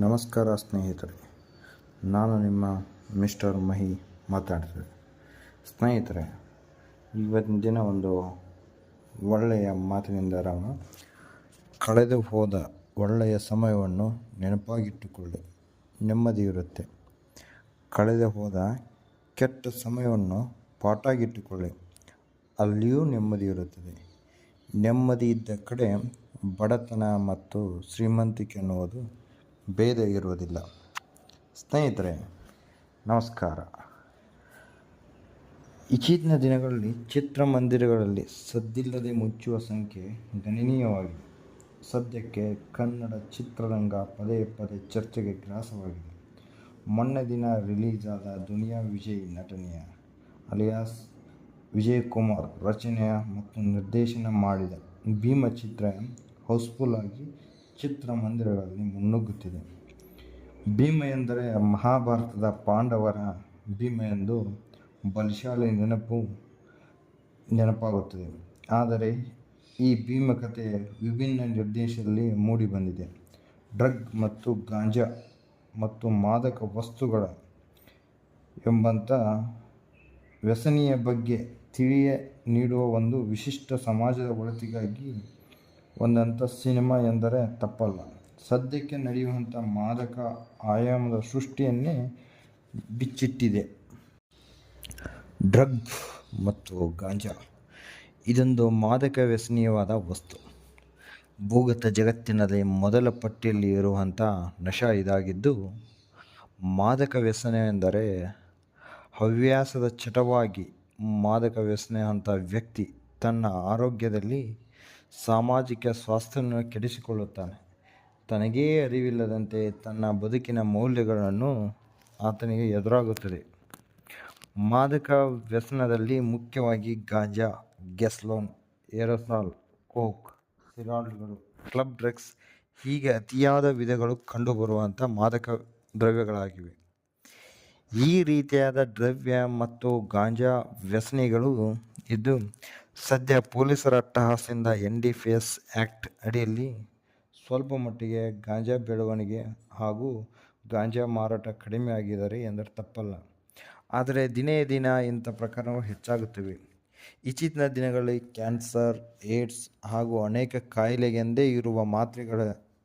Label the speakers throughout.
Speaker 1: ನಮಸ್ಕಾರ ಸ್ನೇಹಿತರೆ, ನಾನು ನಿಮ್ಮ ಮಿಸ್ಟರ್ ಮಹಿ ಮಾತಾಡ್ತಿದ್ದೆ. ಸ್ನೇಹಿತರೆ, ಇವತ್ತಿನ ದಿನ ಒಂದು ಒಳ್ಳೆಯ ಮಾತಿನಿಂದ ಕಳೆದು ಹೋದ ಒಳ್ಳೆಯ ಸಮಯವನ್ನು ನೆನಪಾಗಿಟ್ಟುಕೊಳ್ಳಿ, ನೆಮ್ಮದಿ ಇರುತ್ತೆ. ಕಳೆದು ಹೋದ ಕೆಟ್ಟ ಸಮಯವನ್ನು ಪಾಠಾಗಿಟ್ಟುಕೊಳ್ಳಿ, ಅಲ್ಲಿಯೂ ನೆಮ್ಮದಿ ಇರುತ್ತದೆ. ನೆಮ್ಮದಿ ಇದ್ದ ಕಡೆ ಬಡತನ ಮತ್ತು ಶ್ರೀಮಂತಿಕೆ ಅನ್ನುವುದು ಭೇದ ಇರುವುದಿಲ್ಲ. ಸ್ನೇಹಿತರೆ, ನಮಸ್ಕಾರ. ಇತ್ತೀಚಿನ ದಿನಗಳಲ್ಲಿ ಚಿತ್ರಮಂದಿರಗಳಲ್ಲಿ ಸದ್ದಿಲ್ಲದೆ ಮುಚ್ಚುವ ಸಂಖ್ಯೆ ಗಣನೀಯವಾಗಿದೆ. ಸದ್ಯಕ್ಕೆ ಕನ್ನಡ ಚಿತ್ರರಂಗ ಪದೇ ಪದೇ ಚರ್ಚೆಗೆ ಗ್ರಾಸವಾಗಿದೆ. ಮೊನ್ನೆ ದಿನ ರಿಲೀಸ್ ಆದ ದುನಿಯಾ ವಿಜಯ್ ನಟನೆಯ ಅಲಿಯಾಸ್ ವಿಜಯಕುಮಾರ್ ರಚನೆಯ ಮತ್ತು ನಿರ್ದೇಶನ ಮಾಡಿದ ಭೀಮ ಚಿತ್ರ ಹೌಸ್ಫುಲ್ ಆಗಿ ಚಿತ್ರಮಂದಿರಗಳಲ್ಲಿ ಮುನ್ನುಗ್ಗುತ್ತಿದೆ. ಭೀಮ ಎಂದರೆ ಮಹಾಭಾರತದ ಪಾಂಡವರ ಭೀಮ ಎಂದು ಬಲಶಾಲಿ ನೆನಪಾಗುತ್ತದೆ. ಆದರೆ ಈ ಭೀಮ ಕಥೆ ವಿಭಿನ್ನ ನಿರ್ದೇಶನದಲ್ಲಿ ಮೂಡಿಬಂದಿದೆ. ಡ್ರಗ್ ಮತ್ತು ಗಾಂಜಾ ಮತ್ತು ಮಾದಕ ವಸ್ತುಗಳ ಎಂಬಂಥ ವ್ಯಸನಿಯ ಬಗ್ಗೆ ತಿಳಿಯ ನೀಡುವ ಒಂದು ವಿಶಿಷ್ಟ ಸಮಾಜದ ಒಳಿತಿಗಾಗಿ ಒಂದಂಥ ಸಿನಿಮಾ ಎಂದರೆ ತಪ್ಪಲ್ಲ. ಸದ್ಯಕ್ಕೆ ನಡೆಯುವಂಥ ಮಾದಕ ಆಯಾಮದ ಸೃಷ್ಟಿಯನ್ನೇ ಬಿಚ್ಚಿಟ್ಟಿದೆ. ಡ್ರಗ್ ಮತ್ತು ಗಾಂಜಾ ಇದೊಂದು ಮಾದಕ ವ್ಯಸನೀಯವಾದ ವಸ್ತು. ಭೂಗತ ಜಗತ್ತಿನಲ್ಲಿ ಮೊದಲ ಪಟ್ಟಿಯಲ್ಲಿ ಇರುವಂಥ ನಶ ಇದಾಗಿದ್ದು, ಮಾದಕ ವ್ಯಸನ ಎಂದರೆ ಹವ್ಯಾಸದ ಚಟವಾಗಿ ಮಾದಕ ವ್ಯಸನ ಅಂತ ವ್ಯಕ್ತಿ ತನ್ನ ಆರೋಗ್ಯದಲ್ಲಿ ಸಾಮಾಜಿಕ ಸ್ವಾಸ್ಥ್ಯವನ್ನು ಕೆಡಿಸಿಕೊಳ್ಳುತ್ತಾನೆ. ತನಗೇ ಅರಿವಿಲ್ಲದಂತೆ ತನ್ನ ಬದುಕಿನ ಮೌಲ್ಯಗಳನ್ನು ಆತನಿಗೆ ಎದುರಾಗುತ್ತದೆ. ಮಾದಕ ವ್ಯಸನದಲ್ಲಿ ಮುಖ್ಯವಾಗಿ ಗಾಂಜಾ, ಗ್ಯಾಸೋಲಿನ್, ಏರೋಸಾಲ್, ಕೋಕ್, ಸ್ಟೀರಾಯ್ಡ್ಗಳು, ಕ್ಲಬ್ ಡ್ರಗ್ಸ್ ಹೀಗೆ ಅತಿಯಾದ ವಿಧಗಳು ಕಂಡುಬರುವಂಥ ಮಾದಕ ದ್ರವ್ಯಗಳಾಗಿವೆ. ಈ ರೀತಿಯಾದ ದ್ರವ್ಯ ಮತ್ತು ಗಾಂಜಾ ವ್ಯಸನಿಗಳು ಇದ್ದು ಸದ್ಯ ಪೊಲೀಸರ ಅಟ್ಟಹಾಸದಿಂದ NDPS ಆ್ಯಕ್ಟ್ ಅಡಿಯಲ್ಲಿ ಸ್ವಲ್ಪ ಮಟ್ಟಿಗೆ ಗಾಂಜಾ ಬೆಳವಣಿಗೆ ಹಾಗೂ ಗಾಂಜಾ ಮಾರಾಟ ಕಡಿಮೆ ಆಗಿದ್ದಾರೆ ಎಂದರೆ ತಪ್ಪಲ್ಲ. ಆದರೆ ದಿನೇ ದಿನ ಇಂಥ ಪ್ರಕರಣಗಳು ಹೆಚ್ಚಾಗುತ್ತಿವೆ. ಇತ್ತೀಚಿನ ದಿನಗಳಲ್ಲಿ ಕ್ಯಾನ್ಸರ್, ಏಡ್ಸ್ ಹಾಗೂ ಅನೇಕ ಕಾಯಿಲೆಗೆಂದೇ ಇರುವ ಮಾತ್ರೆಗಳ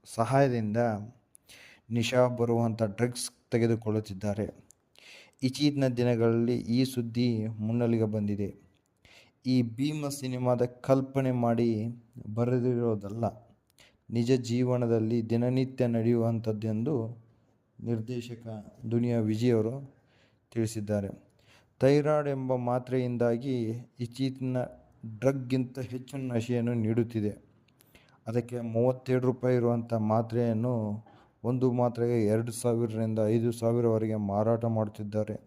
Speaker 1: ಸಹಾಯದಿಂದ ನಿಶಾ ಬರುವಂಥ ಡ್ರಗ್ಸ್ ತೆಗೆದುಕೊಳ್ಳುತ್ತಿದ್ದಾರೆ. ಇತ್ತೀಚಿನ ದಿನಗಳಲ್ಲಿ ಈ ಸುದ್ದಿ ಮುನ್ನೆಲೆಗೆ ಬಂದಿದೆ. ಈ ಭೀಮ ಸಿನಿಮಾದ ಕಲ್ಪನೆ ಮಾಡಿ ಬರೆದಿರೋದಲ್ಲ, ನಿಜ ಜೀವನದಲ್ಲಿ ದಿನನಿತ್ಯ ನಡೆಯುವಂಥದ್ದೆಂದು ನಿರ್ದೇಶಕ ದುನಿಯಾ ವಿಜಯ್ ಅವರು ತಿಳಿಸಿದ್ದಾರೆ. ಥೈರಾಯ್ಡ್ ಎಂಬ ಮಾತ್ರೆಯಿಂದಾಗಿ ಇತ್ತೀಚಿನ ಡ್ರಗ್ಗಿಂತ ಹೆಚ್ಚು ನಶೆಯನ್ನು ನೀಡುತ್ತಿದೆ. ಅದಕ್ಕೆ ₹37 ಇರುವಂಥ ಮಾತ್ರೆಯನ್ನು ಒಂದು ಮಾತ್ರೆಗೆ 2,000ರಿಂದ 5,000ವರೆಗೆ ಮಾರಾಟ ಮಾಡುತ್ತಿದ್ದಾರೆ.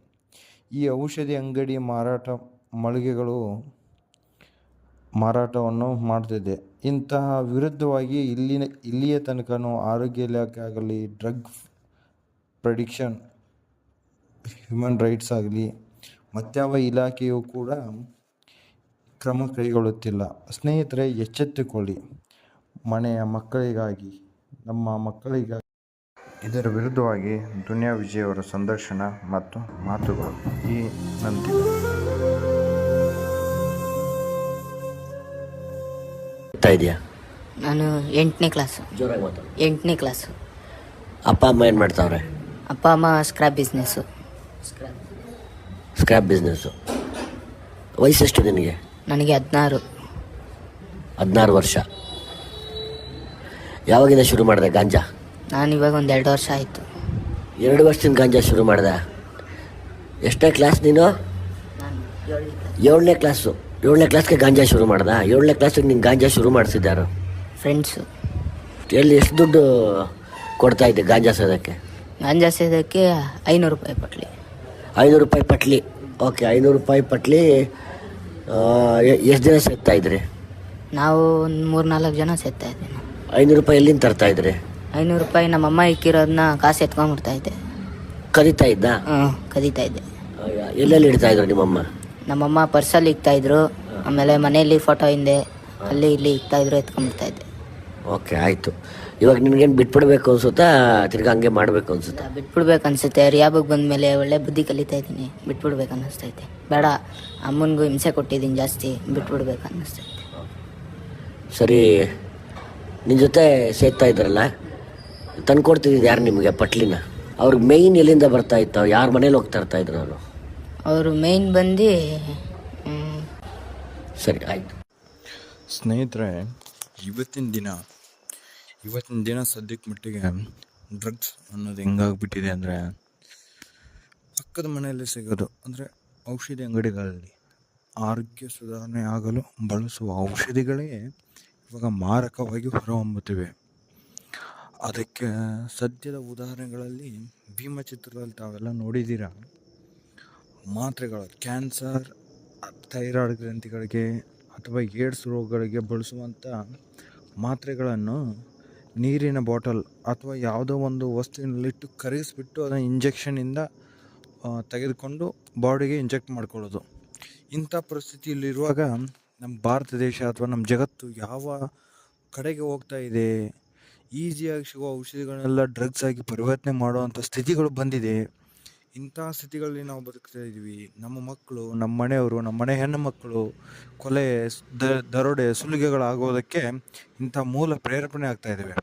Speaker 1: ಈ ಔಷಧಿ ಅಂಗಡಿ ಮಳಿಗೆಗಳು ಮಾರಾಟವನ್ನು ಮಾಡುತ್ತಿದೆ. ಇಂತಹ ವಿರುದ್ಧವಾಗಿ ಇಲ್ಲಿಯ ತನಕನೂ ಆರೋಗ್ಯ ಇಲಾಖೆ ಆಗಲಿ, ಡ್ರಗ್ ಪ್ರಿಡಿಕ್ಷನ್, ಹ್ಯೂಮನ್ ರೈಟ್ಸ್ ಆಗಲಿ, ಮತ್ಯಾವ ಇಲಾಖೆಯೂ ಕೂಡ ಕ್ರಮ ಕೈಗೊಳ್ಳುತ್ತಿಲ್ಲ. ಸ್ನೇಹಿತರೆ, ಎಚ್ಚೆತ್ತುಕೊಳ್ಳಿ. ಮನೆಯ ಮಕ್ಕಳಿಗಾಗಿ, ನಮ್ಮ ಮಕ್ಕಳಿಗಾಗಿ ಇದರ ವಿರುದ್ಧವಾಗಿ ದುನಿಯಾ ವಿಜಯ್ ಅವರ ಸಂದರ್ಶನ ಮತ್ತು ಮಾತುಗಳು ಈ ನಂತರ.
Speaker 2: ಇದೆಯಾ?
Speaker 3: ನಾನು 8ನೇ ಕ್ಲಾಸು.
Speaker 2: ಜೋರಾಗಿ ಮಾತಾಡು.
Speaker 3: 8ನೇ ಕ್ಲಾಸು.
Speaker 2: ಅಪ್ಪ ಅಮ್ಮ ಏನು ಮಾಡ್ತಾವ್ರೆ?
Speaker 3: ಅಪ್ಪ ಅಮ್ಮ ಸ್ಕ್ರಾಪ್ ಬಿಸ್ನೆಸ್ಸು.
Speaker 2: Scrap business. ವಯಸ್ಸೆಷ್ಟು ನಿನಗೆ?
Speaker 3: ನನಗೆ 16.
Speaker 2: 16 ವರ್ಷ. ಯಾವಾಗಿಂದ ಶುರು ಮಾಡಿದೆ ಗಾಂಜಾ?
Speaker 3: ನಾನು ಇವಾಗ ಒಂದು 2 ವರ್ಷ ಆಯಿತು.
Speaker 2: 2 ವರ್ಷದಿಂದ ಗಾಂಜಾ ಶುರು ಮಾಡಿದೆ. ಎಷ್ಟನೇ ಕ್ಲಾಸ್ ನೀನು?
Speaker 3: ನಾನು
Speaker 2: 7ನೇ ಕ್ಲಾಸು. 7ನೇ ಕ್ಲಾಸ್ಗೆ ಗಾಂಜಾ ಶುರು ಮಾಡ್ದೆ. 7ನೇ ಕ್ಲಾಸಿಗೆ ನೀನು ಗಾಂಜಾ ಶುರು ಮಾಡಿಸಿದ್ದಾರು?
Speaker 3: ಫ್ರೆಂಡ್ಸು.
Speaker 2: ಎಲ್ಲಿ ಎಷ್ಟು ದುಡ್ಡು ಕೊಡ್ತಾ ಇದ್ದೆ ಗಾಂಜಾ ಸೇದಕ್ಕೆ?
Speaker 3: ಗಾಂಜಾ ಸೇದಕ್ಕೆ ₹500 ಪಟ್ಲಿ.
Speaker 2: ₹500 ಪಟ್ಲಿ. ಓಕೆ, ₹500 ಪಟ್ಲಿ. ಎಷ್ಟು ಜನ ಸೇರ್ತಾ ಇದ್ರಿ?
Speaker 3: ನಾವು ಒಂದು 3-4 ಜನ ಸೇರ್ತಾ ಇದ್ವಿ.
Speaker 2: ₹500 ಎಲ್ಲಿಂದ ತರ್ತಾ ಇದ್ರಿ?
Speaker 3: ₹500 ನಮ್ಮಮ್ಮ ಇಕ್ಕಿರೋದನ್ನ ಕಾಸು ಎತ್ಕೊಂಡ್ಬಿಡ್ತಾ ಇದ್ದೆ.
Speaker 2: ಕದೀತಾ ಇದ್ದ?
Speaker 3: ಕದೀತಾ ಇದ್ದೆ.
Speaker 2: ಎಲ್ಲೆಲ್ಲಿ ಇಡ್ತಾ ಇದ್ರು ನಿಮ್ಮಮ್ಮ?
Speaker 3: ನಮ್ಮಮ್ಮ ಪರ್ಸಲ್ಲಿ ಇಕ್ತಾಯಿದ್ರು, ಆಮೇಲೆ ಮನೆಯಲ್ಲಿ ಫೋಟೋ ಹಿಂದೆ ಅಲ್ಲಿ ಇಲ್ಲಿ ಇಕ್ತಾಯಿದ್ರು, ಎತ್ಕೊಂಡ್ಬಿಡ್ತಾ ಇದ್ದೆ.
Speaker 2: ಓಕೆ, ಆಯಿತು. ಇವಾಗ ನಿನ್ಗೇನು ಬಿಟ್ಬಿಡ್ಬೇಕು ಅನ್ಸುತ್ತಾ ತಿರ್ಗಾ ಹಂಗೆ ಮಾಡಬೇಕು ಅನ್ಸುತ್ತಾ?
Speaker 3: ಬಿಟ್ಬಿಡ್ಬೇಕು ಅನ್ಸುತ್ತೆ. ರಿಯಾಬಿಗೆ ಬಂದಮೇಲೆ ಒಳ್ಳೆ ಬುದ್ಧಿ ಕಲಿತಾ ಇದ್ದೀನಿ. ಬಿಟ್ಬಿಡ್ಬೇಕು ಅನ್ನಿಸ್ತೈತೆ. ಬೇಡ, ಅಮ್ಮನಿಗೂ ಹಿಂಸೆ ಕೊಟ್ಟಿದ್ದೀನಿ ಜಾಸ್ತಿ, ಬಿಟ್ಬಿಡ್ಬೇಕು ಅನ್ನಿಸ್ತೈತೆ.
Speaker 2: ಸರಿ, ನಿನ್ನ ಜೊತೆ ಸೇರ್ತಾ ಇದ್ರಲ್ಲ, ತಂದ್ಕೊಡ್ತಿದ್ದು ಯಾರು ನಿಮಗೆ ಪಟ್ಲಿನ? ಅವ್ರಿಗೆ ಮೇಯ್ನ್ ಎಲ್ಲಿಂದ ಬರ್ತಾ ಇತ್ತು? ಯಾರ ಮನೇಲಿ ಹೋಗ್ತಾ ಇರ್ತಾ ಇದ್ರು ಅವರು?
Speaker 3: ಅವರು ಮೇಯ್ನ್ ಬಂದು
Speaker 2: ಸರಿ, ಆಯಿತು.
Speaker 1: ಸ್ನೇಹಿತರೆ, ಇವತ್ತಿನ ದಿನ ಸದ್ಯಕ್ಕೆ ಮಟ್ಟಿಗೆ ಡ್ರಗ್ಸ್ ಅನ್ನೋದು ಹೆಂಗಾಗ್ಬಿಟ್ಟಿದೆ ಅಂದರೆ, ಪಕ್ಕದ ಮನೆಯಲ್ಲಿ ಸಿಗೋದು ಅಂದರೆ ಔಷಧಿ ಅಂಗಡಿಗಳಲ್ಲಿ ಆರೋಗ್ಯ ಸುಧಾರಣೆ ಆಗಲು ಬಳಸುವ ಔಷಧಿಗಳೇ ಇವಾಗ ಮಾರಕವಾಗಿ ಹೊರಹೊಮ್ಮುತ್ತಿವೆ. ಅದಕ್ಕೆ ಸದ್ಯದ ಉದಾಹರಣೆಗಳಲ್ಲಿ ಭೀಮಚಿತ್ರದಲ್ಲಿ ತಾವೆಲ್ಲ ನೋಡಿದ್ದೀರ. ಮಾತ್ರೆಗಳು ಕ್ಯಾನ್ಸರ್, ಥೈರಾಯ್ಡ್ ಗ್ರಂಥಿಗಳಿಗೆ ಅಥವಾ ಏಡ್ಸ್ ರೋಗಗಳಿಗೆ ಬಳಸುವಂಥ ಮಾತ್ರೆಗಳನ್ನು ನೀರಿನ ಬಾಟಲ್ ಅಥವಾ ಯಾವುದೋ ಒಂದು ವಸ್ತುವಿನಲ್ಲಿಟ್ಟು ಕರಗಿಸ್ಬಿಟ್ಟು ಅದನ್ನು ಇಂಜೆಕ್ಷನಿಂದ ತೆಗೆದುಕೊಂಡು ಬಾಡಿಗೆ ಇಂಜೆಕ್ಟ್ ಮಾಡ್ಕೊಳ್ಳೋದು. ಇಂಥ ಪರಿಸ್ಥಿತಿಯಲ್ಲಿರುವಾಗ ನಮ್ಮ ಭಾರತ ದೇಶ ಅಥವಾ ನಮ್ಮ ಜಗತ್ತು ಯಾವ ಕಡೆಗೆ ಹೋಗ್ತಾ ಇದೆ? ಈಸಿಯಾಗಿ ಸಿಗೋ ಔಷಧಿಗಳನ್ನೆಲ್ಲ ಡ್ರಗ್ಸ್ ಆಗಿ ಪರಿವರ್ತನೆ ಮಾಡುವಂಥ ಸ್ಥಿತಿಗಳು ಬಂದಿದೆ. ಇಂಥ ಸ್ಥಿತಿಗಳಲ್ಲಿ ನಾವು ಬದುಕ್ತಾ ಇದ್ದೀವಿ. ನಮ್ಮ ಮಕ್ಕಳು, ನಮ್ಮ ಮನೆಯವರು, ನಮ್ಮ ಮನೆ ಹೆಣ್ಣು ಮಕ್ಕಳು ಕೊಲೆ, ದರೋಡೆ, ಸುಲಿಗೆಗಳಾಗೋದಕ್ಕೆ ಇಂಥ ಮೂಲ ಪ್ರೇರೇಪಣೆ ಆಗ್ತಾ ಇದ್ದಾವೆ.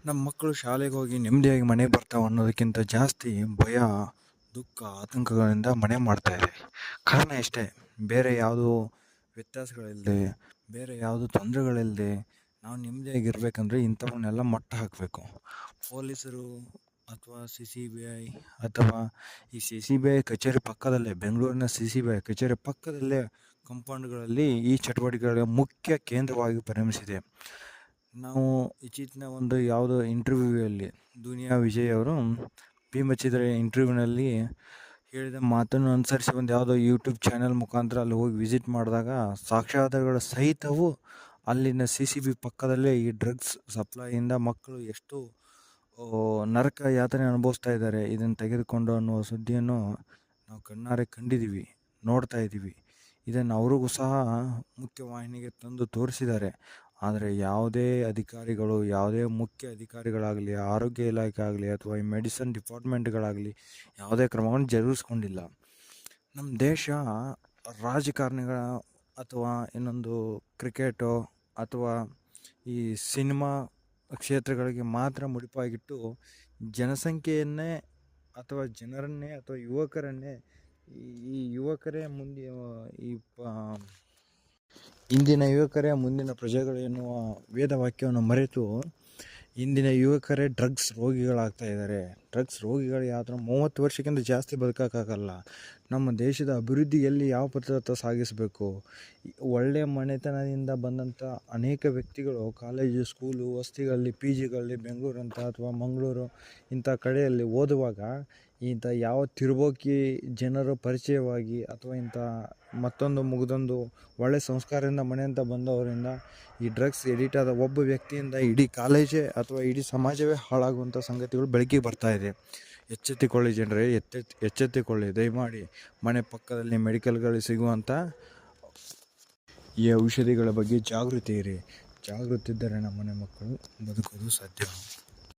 Speaker 1: ನಮ್ಮ ಮಕ್ಕಳು ಶಾಲೆಗೆ ಹೋಗಿ ನೆಮ್ಮದಿಯಾಗಿ ಮನೆಗೆ ಬರ್ತಾವೆ ಅನ್ನೋದಕ್ಕಿಂತ ಜಾಸ್ತಿ ಭಯ, ದುಃಖ, ಆತಂಕಗಳಿಂದ ಮನೆ ಮಾಡ್ತಾ ಇದೆ. ಕಾರಣ ಇಷ್ಟೇ, ಬೇರೆ ಯಾವುದೂ ವ್ಯತ್ಯಾಸಗಳಿಲ್ಲದೆ, ಬೇರೆ ಯಾವುದೂ ತೊಂದರೆಗಳಿಲ್ಲದೆ ನಾವು ನೆಮ್ಮದಿಯಾಗಿರ್ಬೇಕಂದ್ರೆ ಇಂಥವನ್ನೆಲ್ಲ ಮಟ್ಟ ಹಾಕಬೇಕು. ಪೊಲೀಸರು ಅಥವಾ CCBI ಅಥವಾ ಈ CCBI ಕಚೇರಿ ಪಕ್ಕದಲ್ಲೇ, ಬೆಂಗಳೂರಿನ CCBI ಕಚೇರಿ ಪಕ್ಕದಲ್ಲೇ ಕಂಪೌಂಡ್ಗಳಲ್ಲಿ ಈ ಚಟುವಟಿಕೆಗಳ ಮುಖ್ಯ ಕೇಂದ್ರವಾಗಿ ಪರಿಣಮಿಸಿದೆ. ನಾವು ಇತ್ತೀಚಿನ ಒಂದು ಯಾವುದೋ ಇಂಟರ್ವ್ಯೂಯಲ್ಲಿ ದುನಿಯಾ ವಿಜಯ್ ಅವರು ಭೀಮಚಿತ್ರ ಇಂಟರ್ವ್ಯೂನಲ್ಲಿ ಹೇಳಿದ ಮಾತನ್ನು ಅನುಸರಿಸಿ ಒಂದು ಯಾವುದೋ ಯೂಟ್ಯೂಬ್ ಚಾನೆಲ್ ಮುಖಾಂತರ ಅಲ್ಲಿ ಹೋಗಿ ವಿಸಿಟ್ ಮಾಡಿದಾಗ ಸಾಕ್ಷ್ಯಾಧಾರಗಳ ಸಹಿತವು ಅಲ್ಲಿನ CCB ಪಕ್ಕದಲ್ಲೇ ಈ ಡ್ರಗ್ಸ್ ಸಪ್ಲೈಯಿಂದ ಮಕ್ಕಳು ಎಷ್ಟು ನರಕ ಯಾತನೆ ಅನುಭವಿಸ್ತಾ ಇದ್ದಾರೆ ಇದನ್ನು ತೆಗೆದುಕೊಂಡು ಅನ್ನುವ ಸುದ್ದಿಯನ್ನು ನಾವು ಕಣ್ಣಾರೆ ಕಂಡಿದ್ದೀವಿ, ನೋಡ್ತಾ ಇದ್ದೀವಿ. ಇದನ್ನು ಅವ್ರಿಗೂ ಸಹ ಮುಖ್ಯವಾಹಿನಿಗೆ ತಂದು ತೋರಿಸಿದ್ದಾರೆ. ಆದರೆ ಯಾವುದೇ ಅಧಿಕಾರಿಗಳು, ಯಾವುದೇ ಮುಖ್ಯ ಅಧಿಕಾರಿಗಳಾಗಲಿ, ಆರೋಗ್ಯ ಇಲಾಖೆ ಆಗಲಿ ಅಥವಾ ಈ ಮೆಡಿಸಿನ್ ಡಿಪಾರ್ಟ್ಮೆಂಟ್ಗಳಾಗಲಿ ಯಾವುದೇ ಕ್ರಮವನ್ನು ಜರುಗಿಸ್ಕೊಂಡಿಲ್ಲ. ನಮ್ಮ ದೇಶ ರಾಜಕಾರಣಿಗಳ ಅಥವಾ ಇನ್ನೊಂದು ಕ್ರಿಕೆಟು ಅಥವಾ ಈ ಸಿನಿಮಾ ಕ್ಷೇತ್ರಗಳಿಗೆ ಮಾತ್ರ ಮುಡಿಪಾಗಿಟ್ಟು ಜನಸಂಖ್ಯೆಯನ್ನೇ ಅಥವಾ ಜನರನ್ನೇ ಅಥವಾ ಯುವಕರನ್ನೇ ಈ ಯುವಕರೇ ಮುಂದೆ ಇಂದಿನ ಯುವಕರೇ ಮುಂದಿನ ಪ್ರಜೆಗಳು ಎನ್ನುವ ವೇದವಾಕ್ಯವನ್ನು ಮರೆತು ಇಂದಿನ ಯುವಕರೇ ಡ್ರಗ್ಸ್ ರೋಗಿಗಳಾಗ್ತಾ ಇದ್ದಾರೆ. ಡ್ರಗ್ಸ್ ರೋಗಿಗಳು ಯಾವ್ದು 30 ವರ್ಷಕ್ಕಿಂತ ಜಾಸ್ತಿ ಬದುಕೋಕ್ಕಾಗಲ್ಲ. ನಮ್ಮ ದೇಶದ ಅಭಿವೃದ್ಧಿಯಲ್ಲಿ ಯಾವ ಪಥದತ್ತ ಸಾಗಿಸಬೇಕು? ಒಳ್ಳೆಯ ಮನೆತನದಿಂದ ಬಂದಂಥ ಅನೇಕ ವ್ಯಕ್ತಿಗಳು ಕಾಲೇಜು, ಸ್ಕೂಲು, ವಸತಿಗಳಲ್ಲಿ, PGಗಳಲ್ಲಿ, ಬೆಂಗಳೂರಂಥ ಅಥವಾ ಮಂಗಳೂರು ಇಂಥ ಕಡೆಯಲ್ಲಿ ಓದುವಾಗ ಇಂಥ ಯಾವ ತಿರುಬೋಕಿ ಜನರು ಪರಿಚಯವಾಗಿ ಅಥವಾ ಇಂಥ ಮತ್ತೊಂದು ಮುಗಿದೊಂದು ಒಳ್ಳೆಯ ಸಂಸ್ಕಾರದಿಂದ ಮನೆಯಿಂದ ಬಂದವರಿಂದ ಈ ಡ್ರಗ್ಸ್ ಎಡಿಟ್ ಆದ ಒಬ್ಬ ವ್ಯಕ್ತಿಯಿಂದ ಇಡೀ ಕಾಲೇಜೇ ಅಥವಾ ಇಡೀ ಸಮಾಜವೇ ಹಾಳಾಗುವಂಥ ಸಂಗತಿಗಳು ಬೆಳಕಿಗೆ ಬರ್ತಾ ಇದೆ. ಎಚ್ಚೆತ್ತುಕೊಳ್ಳಿ ಜನರೇ, ಎಚ್ಚೆತ್ತುಕೊಳ್ಳಿ. ದಯಮಾಡಿ ಮನೆ ಪಕ್ಕದಲ್ಲಿ ಮೆಡಿಕಲ್ಗಳು ಸಿಗುವಂಥ ಈ ಔಷಧಿಗಳ ಬಗ್ಗೆ ಜಾಗೃತಿ ಇರಿ. ಜಾಗೃತಿ ಇದ್ದರೆ ನಮ್ಮ ಮನೆ ಮಕ್ಕಳು ಬದುಕೋದು ಸಾಧ್ಯ.